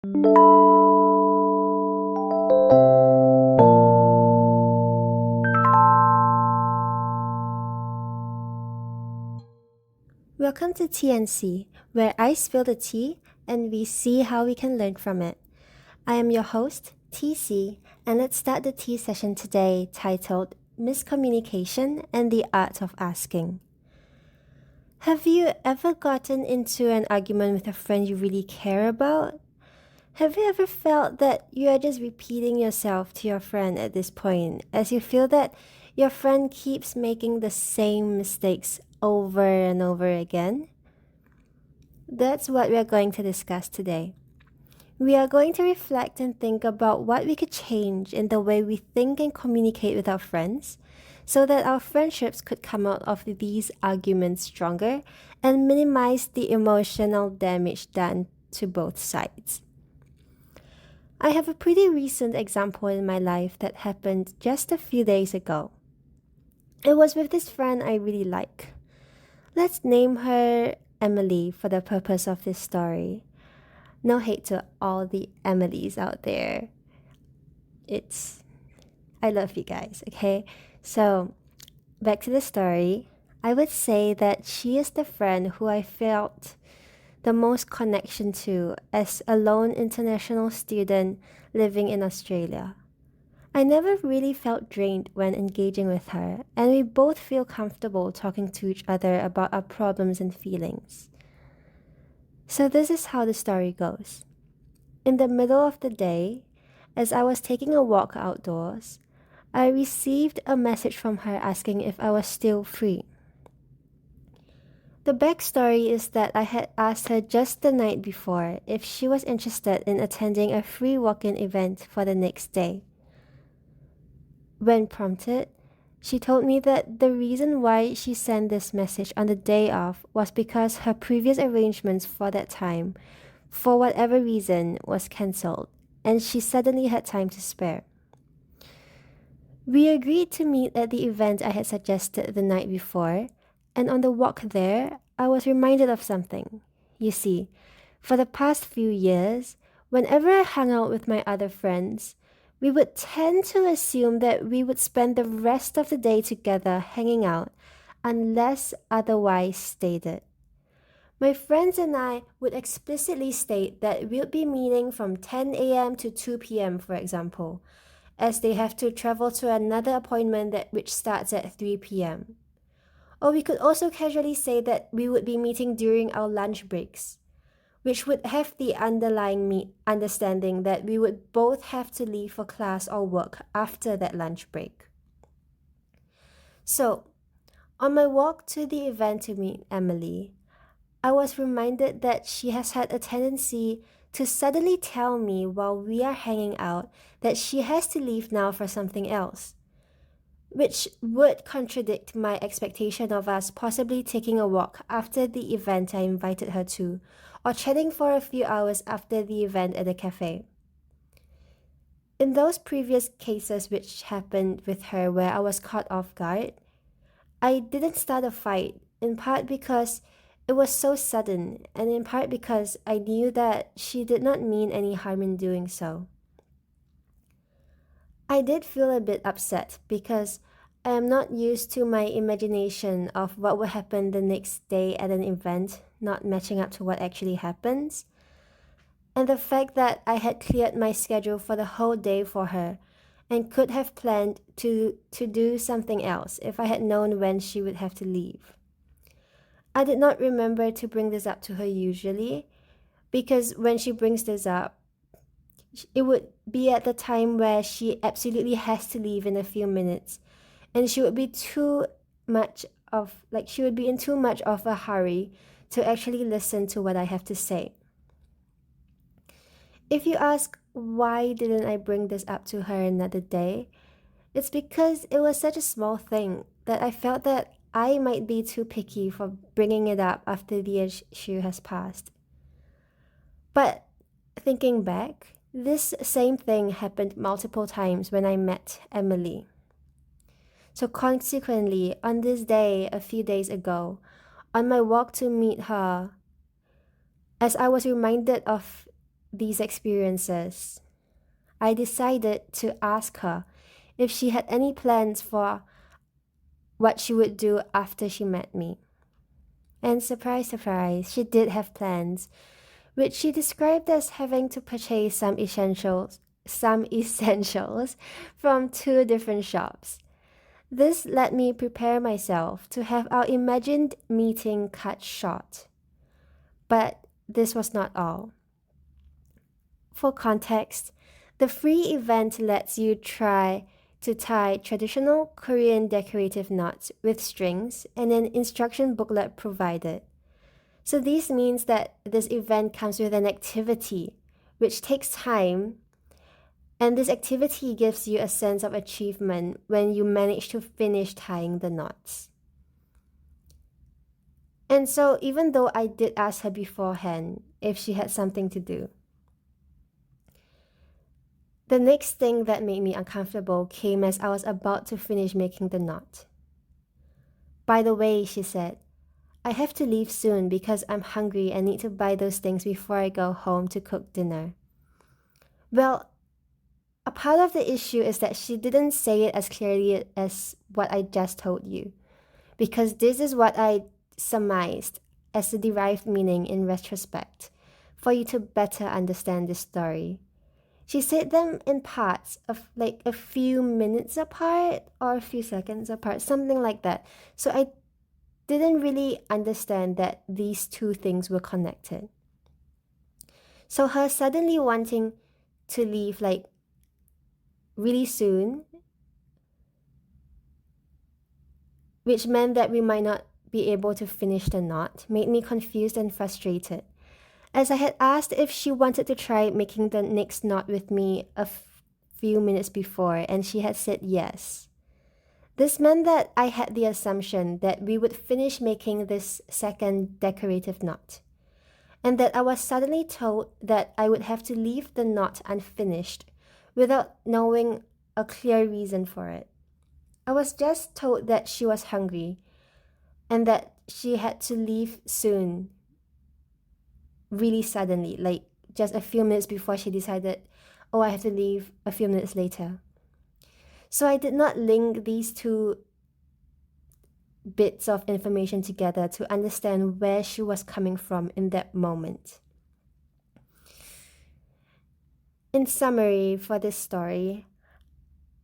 Welcome to TeaSea, where I spill the tea and we see how we can learn from it. I am your host, TeaSea, and let's start the tea session today titled Miscommunication and the Art of Asking. Have you ever gotten into an argument with a friend you really care about? Have you ever felt that you are just repeating yourself to your friend at this point, as you feel that your friend keeps making the same mistakes over and over again? That's what we are going to discuss today. We are going to reflect and think about what we could change in the way we think and communicate with our friends so that our friendships could come out of these arguments stronger and minimize the emotional damage done to both sides. I have a pretty recent example in my life that happened just a few days ago. It was with this friend I really like. Let's name her Emily for the purpose of this story. No hate to all the Emilys out there. I love you guys, okay? So, back to the story. I would say that she is the friend who I felt the most connection to as a lone international student living in Australia. I never really felt drained when engaging with her, and we both feel comfortable talking to each other about our problems and feelings. So, this is how the story goes. In the middle of the day, as I was taking a walk outdoors, I received a message from her asking if I was still free. The backstory is that I had asked her just the night before if she was interested in attending a free walk-in event for the next day. When prompted, she told me that the reason why she sent this message on the day off was because her previous arrangements for that time, for whatever reason, was cancelled, and she suddenly had time to spare. We agreed to meet at the event I had suggested the night before, and on the walk there, I was reminded of something. You see, for the past few years, whenever I hung out with my other friends, we would tend to assume that we would spend the rest of the day together hanging out, unless otherwise stated. My friends and I would explicitly state that we would be meeting from 10 a.m. to 2 p.m., for example, as they have to travel to another appointment which starts at 3 p.m. Or we could also casually say that we would be meeting during our lunch breaks, which would have the underlying understanding that we would both have to leave for class or work after that lunch break. So, on my walk to the event to meet Emily, I was reminded that she has had a tendency to suddenly tell me while we are hanging out that she has to leave now for something else, which would contradict my expectation of us possibly taking a walk after the event I invited her to, or chatting for a few hours after the event at the cafe. In those previous cases which happened with her where I was caught off guard, I didn't start a fight, in part because it was so sudden, and in part because I knew that she did not mean any harm in doing so. I did feel a bit upset because I am not used to my imagination of what would happen the next day at an event not matching up to what actually happens. And the fact that I had cleared my schedule for the whole day for her and could have planned to do something else if I had known when she would have to leave. I did not remember to bring this up to her usually, because when she brings this up, it would be at the time where she absolutely has to leave in a few minutes, and she would be in too much of a hurry to actually listen to what I have to say. If you ask why didn't I bring this up to her another day, it's because it was such a small thing that I felt that I might be too picky for bringing it up after the issue has passed. But thinking back, this same thing happened multiple times when I met Emily. So consequently, on this day a few days ago, on my walk to meet her, as I was reminded of these experiences, I decided to ask her if she had any plans for what she would do after she met me. And surprise, surprise, she did have plans, which she described as having to purchase some essentials from two different shops. This let me prepare myself to have our imagined meeting cut short. But this was not all. For context, the free event lets you try to tie traditional Korean decorative knots with strings and an instruction booklet provided. So this means that this event comes with an activity, which takes time, and this activity gives you a sense of achievement when you manage to finish tying the knots. And so even though I did ask her beforehand if she had something to do, the next thing that made me uncomfortable came as I was about to finish making the knot. By the way, she said, I have to leave soon because I'm hungry and need to buy those things before I go home to cook dinner. Well, a part of the issue is that she didn't say it as clearly as what I just told you, because this is what I surmised as the derived meaning in retrospect, for you to better understand this story. She said them in parts of like a few minutes apart or a few seconds apart, something like that. So I didn't really understand that these two things were connected. So her suddenly wanting to leave like really soon, which meant that we might not be able to finish the knot, made me confused and frustrated, as I had asked if she wanted to try making the next knot with me a few minutes before, and she had said yes. This meant that I had the assumption that we would finish making this second decorative knot, and that I was suddenly told that I would have to leave the knot unfinished without knowing a clear reason for it. I was just told that she was hungry and that she had to leave soon, really suddenly, like just a few minutes before she decided, oh, I have to leave a few minutes later. So I did not link these two bits of information together to understand where she was coming from in that moment. In summary for this story,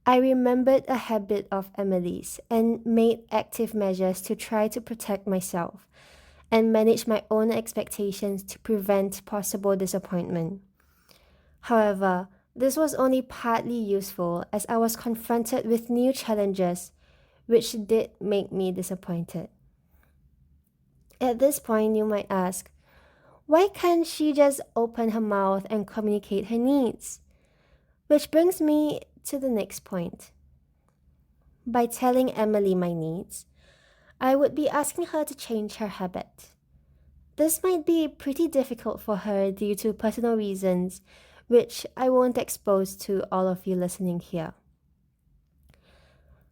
I remembered a habit of Emily's and made active measures to try to protect myself and manage my own expectations to prevent possible disappointment. However, this was only partly useful as I was confronted with new challenges which did make me disappointed. At this point, you might ask, why can't she just open her mouth and communicate her needs? Which brings me to the next point. By telling Emily my needs, I would be asking her to change her habit. This might be pretty difficult for her due to personal reasons, which I won't expose to all of you listening here.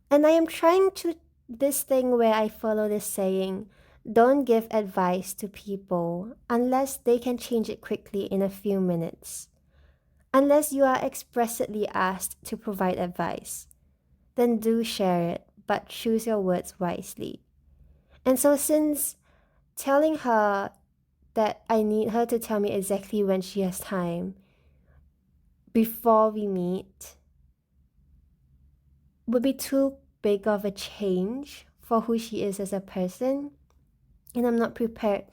And I am trying to this thing where I follow this saying, don't give advice to people unless they can change it quickly in a few minutes. Unless you are expressly asked to provide advice, then do share it, but choose your words wisely. And so since telling her that I need her to tell me exactly when she has time before we meet would be too big of a change for who she is as a person, and I'm not prepared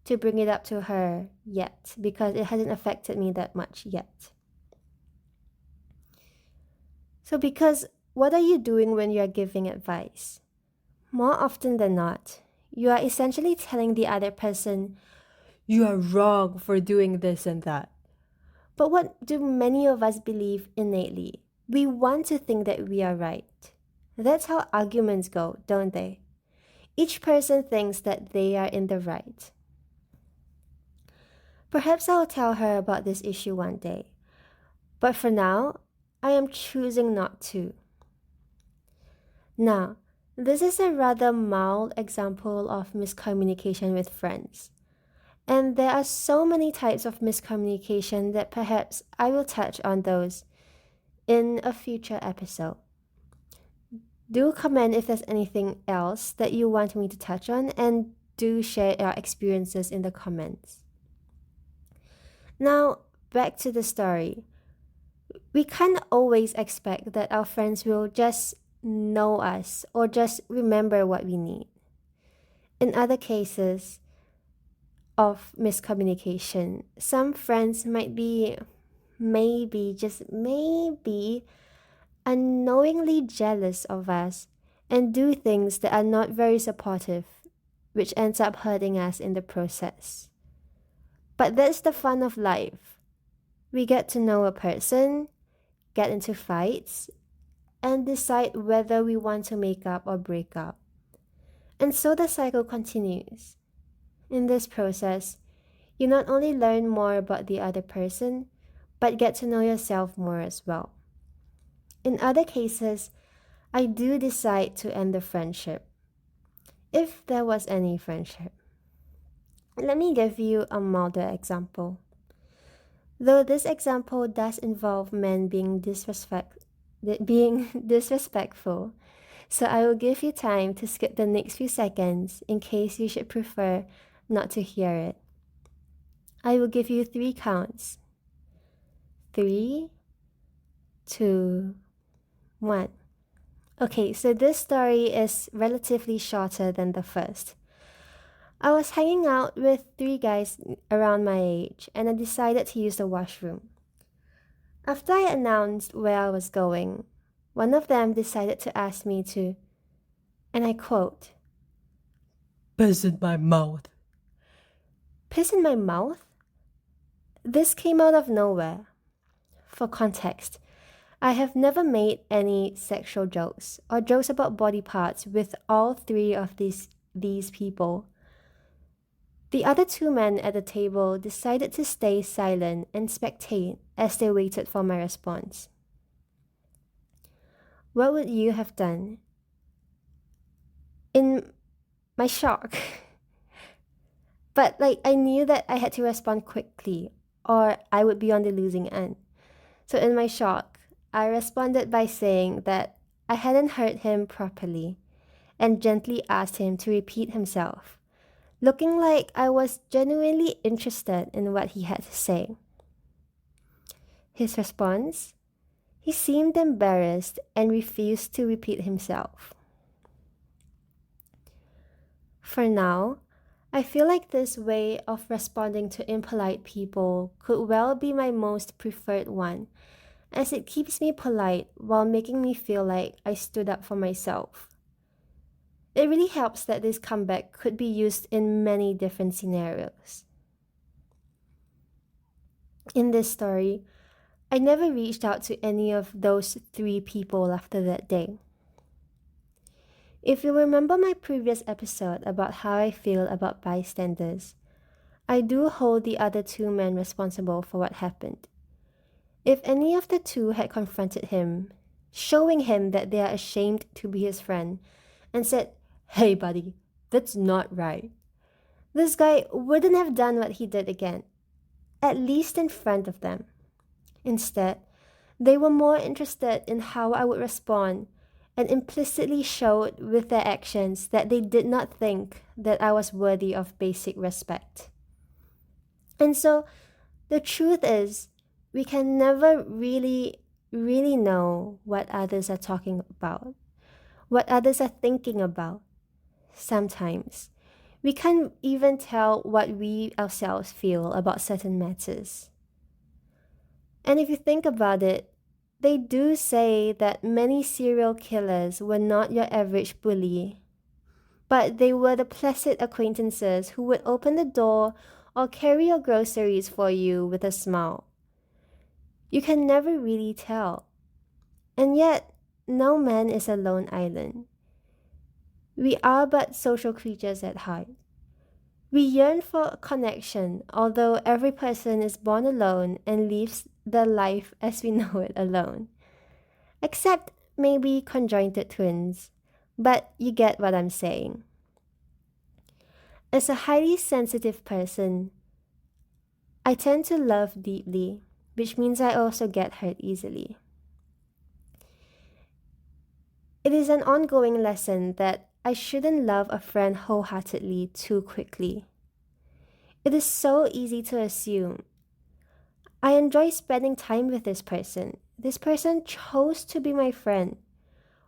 to bring it up to her yet because it hasn't affected me that much yet. So because what are you doing when you are giving advice? More often than not, you are essentially telling the other person, you are wrong for doing this and that. But what do many of us believe innately? We want to think that we are right. That's how arguments go, don't they? Each person thinks that they are in the right. Perhaps I'll tell her about this issue one day. But for now, I am choosing not to. Now, this is a rather mild example of miscommunication with friends. And there are so many types of miscommunication that perhaps I will touch on those in a future episode. Do comment if there's anything else that you want me to touch on, and do share your experiences in the comments. Now, back to the story. We can't always expect that our friends will just know us or just remember what we need. In other cases of miscommunication, some friends might be just maybe unknowingly jealous of us and do things that are not very supportive, which ends up hurting us in the process. But that's the fun of life. We get to know a person, get into fights, and decide whether we want to make up or break up. And so the cycle continues. In this process, you not only learn more about the other person, but get to know yourself more as well. In other cases, I do decide to end the friendship, if there was any friendship. Let me give you a milder example. Though this example does involve men being disrespectful, so I will give you time to skip the next few seconds in case you should prefer not to hear it. I will give you 3 counts. 3, 2, 1. Okay, so this story is relatively shorter than the first. I was hanging out with 3 guys around my age, and I decided to use the washroom. After I announced where I was going, one of them decided to ask me to, and I quote, "Piss in my mouth." Piss in my mouth? This came out of nowhere. For context, I have never made any sexual jokes or jokes about body parts with all 3 of these people. The other 2 men at the table decided to stay silent and spectate as they waited for my response. What would you have done? In my shock. But I knew that I had to respond quickly or I would be on the losing end. So in my shock, I responded by saying that I hadn't heard him properly and gently asked him to repeat himself, looking like I was genuinely interested in what he had to say. His response? He seemed embarrassed and refused to repeat himself. For now, I feel like this way of responding to impolite people could well be my most preferred one, as it keeps me polite while making me feel like I stood up for myself. It really helps that this comeback could be used in many different scenarios. In this story, I never reached out to any of those 3 people after that day. If you remember my previous episode about how I feel about bystanders, I do hold the other 2 men responsible for what happened. If any of the 2 had confronted him, showing him that they are ashamed to be his friend, and said, "Hey buddy, that's not right," this guy wouldn't have done what he did again, at least in front of them. Instead, they were more interested in how I would respond and implicitly showed with their actions that they did not think that I was worthy of basic respect. And so, the truth is, we can never really know what others are talking about, what others are thinking about. Sometimes, we can't even tell what we ourselves feel about certain matters. And if you think about it, they do say that many serial killers were not your average bully, but they were the placid acquaintances who would open the door or carry your groceries for you with a smile. You can never really tell. And yet, no man is a lone island. We are but social creatures at heart. We yearn for connection, although every person is born alone and lives their life as we know it alone. Except maybe conjoined twins, but you get what I'm saying. As a highly sensitive person, I tend to love deeply, which means I also get hurt easily. It is an ongoing lesson that I shouldn't love a friend wholeheartedly too quickly. It is so easy to assume, I enjoy spending time with this person. This person chose to be my friend.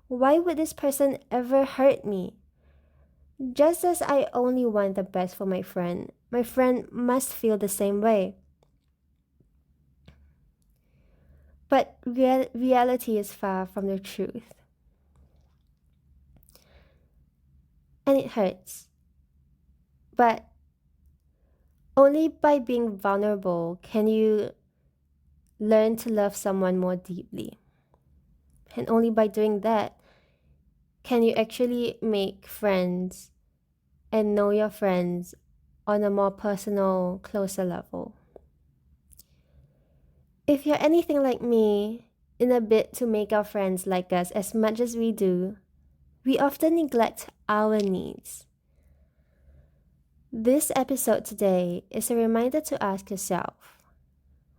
Why would this person ever hurt me? Just as I only want the best for my friend must feel the same way. But reality is far from the truth. And it hurts. But only by being vulnerable can you learn to love someone more deeply. And only by doing that can you actually make friends and know your friends on a more personal, closer level. If you're anything like me, in a bid to make our friends like us as much as we do, we often neglect our needs. This episode today is a reminder to ask yourself,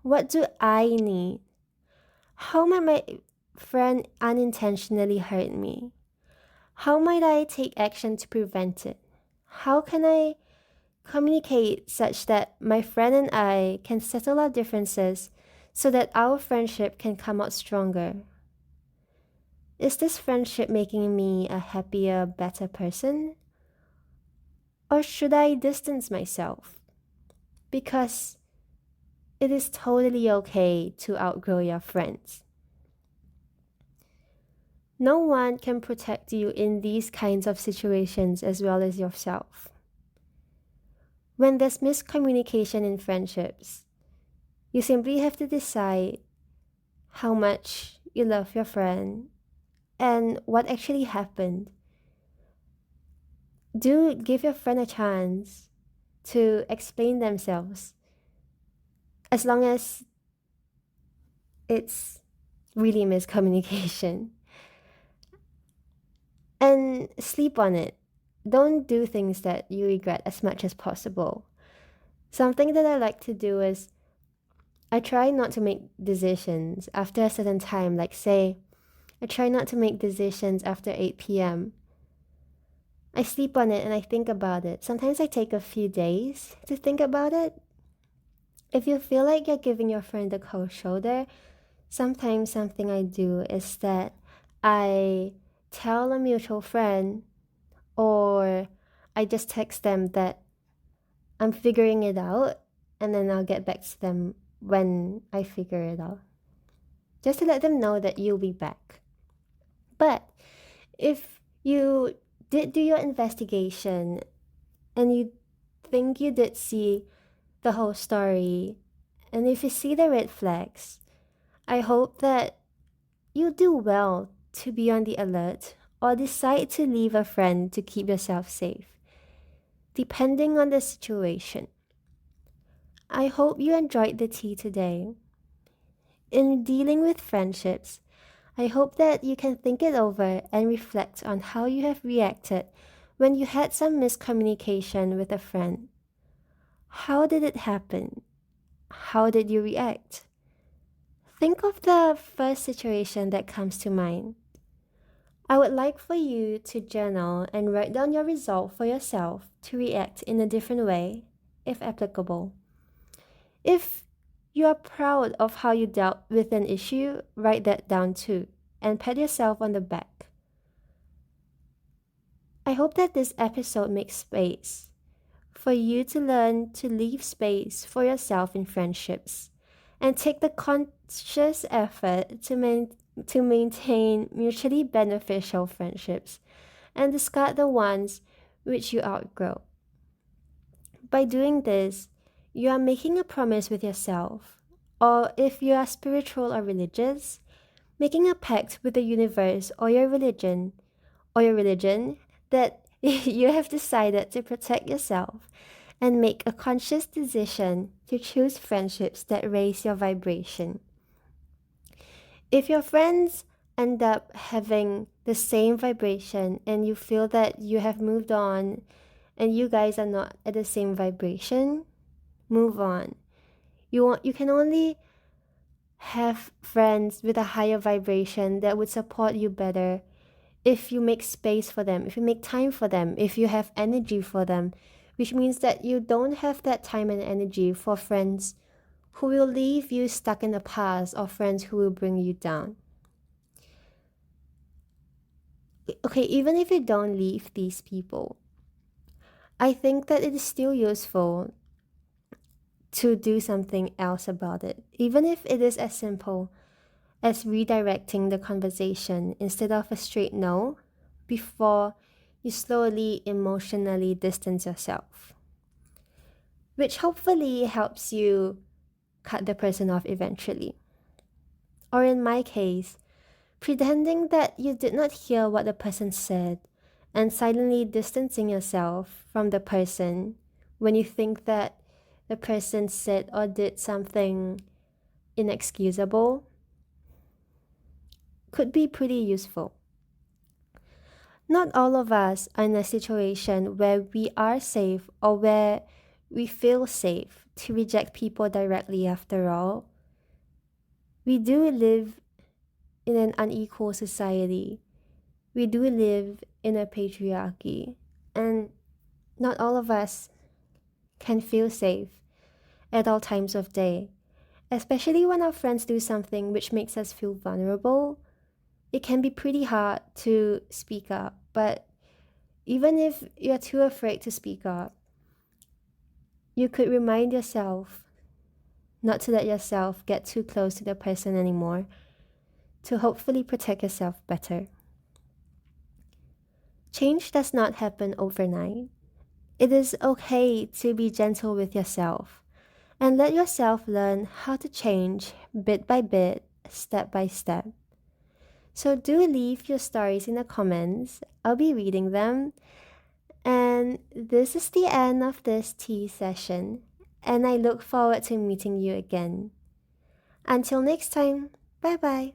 what do I need? How might my friend unintentionally hurt me? How might I take action to prevent it? How can I communicate such that my friend and I can settle our differences so that our friendship can come out stronger? Is this friendship making me a happier, better person? Or should I distance myself? Because it is totally okay to outgrow your friends. No one can protect you in these kinds of situations as well as yourself. When there's miscommunication in friendships, you simply have to decide how much you love your friend and what actually happened. Do give your friend a chance to explain themselves, as long as it's really miscommunication. And sleep on it. Don't do things that you regret as much as possible. Something that I like to do is I try not to make decisions after a certain time. Like, say, I try not to make decisions after 8 p.m. I sleep on it and I think about it. Sometimes I take a few days to think about it. If you feel like you're giving your friend a cold shoulder, sometimes something I do is that I tell a mutual friend, or I just text them that I'm figuring it out, and then I'll get back to them when I figure it out. Just to let them know that you'll be back. But if you did do your investigation and you think you did see the whole story, and if you see the red flags, I hope that you do well to be on the alert or decide to leave a friend to keep yourself safe, depending on the situation. I hope you enjoyed the tea today. In dealing with friendships, I hope that you can think it over and reflect on how you have reacted when you had some miscommunication with a friend. How did it happen? How did you react? Think of the first situation that comes to mind. I would like for you to journal and write down your resolve for yourself to react in a different way, if applicable. If you are proud of how you dealt with an issue, write that down too, and pat yourself on the back. I hope that this episode makes space for you to learn to leave space for yourself in friendships and take the conscious effort to maintain mutually beneficial friendships and discard the ones which you outgrow. By doing this, you are making a promise with yourself, or if you are spiritual or religious, making a pact with the universe or your religion that you have decided to protect yourself and make a conscious decision to choose friendships that raise your vibration. If your friends end up having the same vibration and you feel that you have moved on and you guys are not at the same vibration, move on. You can only have friends with a higher vibration that would support you better if you make space for them, if you make time for them, if you have energy for them, which means that you don't have that time and energy for friends who will leave you stuck in the past or friends who will bring you down. Okay, even if you don't leave these people, I think that it is still useful to do something else about it, even if it is as simple as redirecting the conversation instead of a straight no before you slowly emotionally distance yourself, which hopefully helps you cut the person off eventually. Or in my case, pretending that you did not hear what the person said and silently distancing yourself from the person when you think that the person said or did something inexcusable could be pretty useful. Not all of us are in a situation where we are safe or where we feel safe to reject people directly after all. We do live in an unequal society. We do live in a patriarchy. And not all of us can feel safe at all times of day, especially when our friends do something which makes us feel vulnerable. It can be pretty hard to speak up, but even if you're too afraid to speak up, you could remind yourself not to let yourself get too close to the person anymore, to hopefully protect yourself better. Change does not happen overnight. It is okay to be gentle with yourself and let yourself learn how to change bit by bit, step by step. So do leave your stories in the comments. I'll be reading them. And this is the end of this tea session, and I look forward to meeting you again. Until next time, bye bye.